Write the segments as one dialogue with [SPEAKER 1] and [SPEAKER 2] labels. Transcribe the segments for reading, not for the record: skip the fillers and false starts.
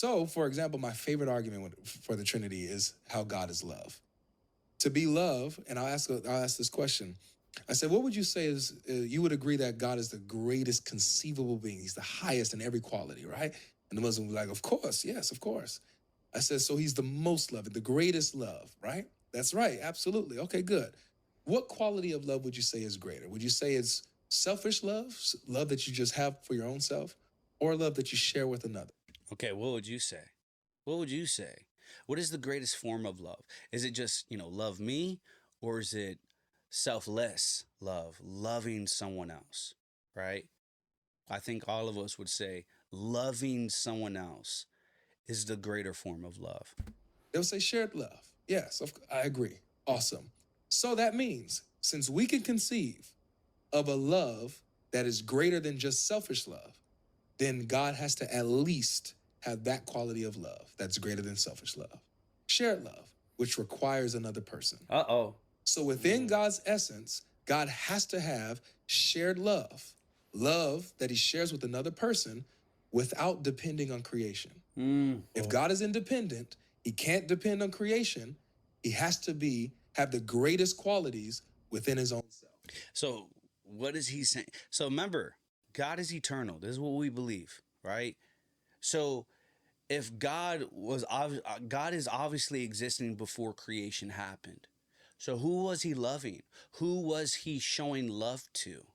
[SPEAKER 1] So, for example, my favorite argument for the Trinity is how God is love. To be love, and I'll ask this question. I said, what would you say is, you would agree that God is the greatest conceivable being? He's the highest in every quality, right? And the Muslim would be like, of course, yes, of course. I said, so he's the most loving, the greatest love, right? That's right, absolutely. Okay, good. What quality of love would you say is greater? Would you say it's selfish love, love that you just have for your own self, or love that you share with another?
[SPEAKER 2] Okay, what would you say? What would you say? What is the greatest form of love? Is it just, love me, or is it selfless love, loving someone else, right? I think all of us would say loving someone else is the greater form of love.
[SPEAKER 1] They'll say shared love. Yes, I agree. Awesome. So that means since we can conceive of a love that is greater than just selfish love, then God has to at least have that quality of love that's greater than selfish love. Shared love, which requires another person.
[SPEAKER 2] Uh-oh.
[SPEAKER 1] So within God's essence, God has to have shared love, love that he shares with another person without depending on creation. If God is independent, he can't depend on creation. He has to have the greatest qualities within his own self.
[SPEAKER 2] So what is he saying? So remember, God is eternal. This is what we believe, right? So if God is obviously existing before creation happened. So who was he loving? Who was he showing love to?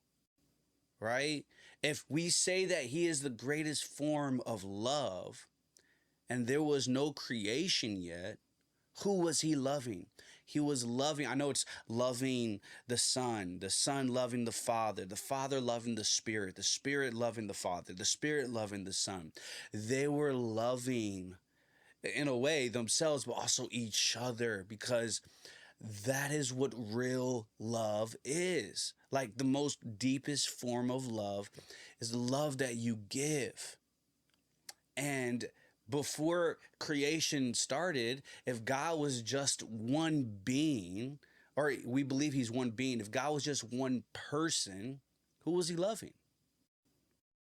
[SPEAKER 2] Right? If we say that he is the greatest form of love and there was no creation yet, who was he loving? He was loving, I know it's loving the Son loving the Father loving the Spirit loving the Father, the Spirit loving the Son. They were loving, in a way, themselves, but also each other, because that is what real love is. Like the most deepest form of love is the love that you give. And before creation started, if God was just one being, or we believe he's one being, if God was just one person, who was he loving?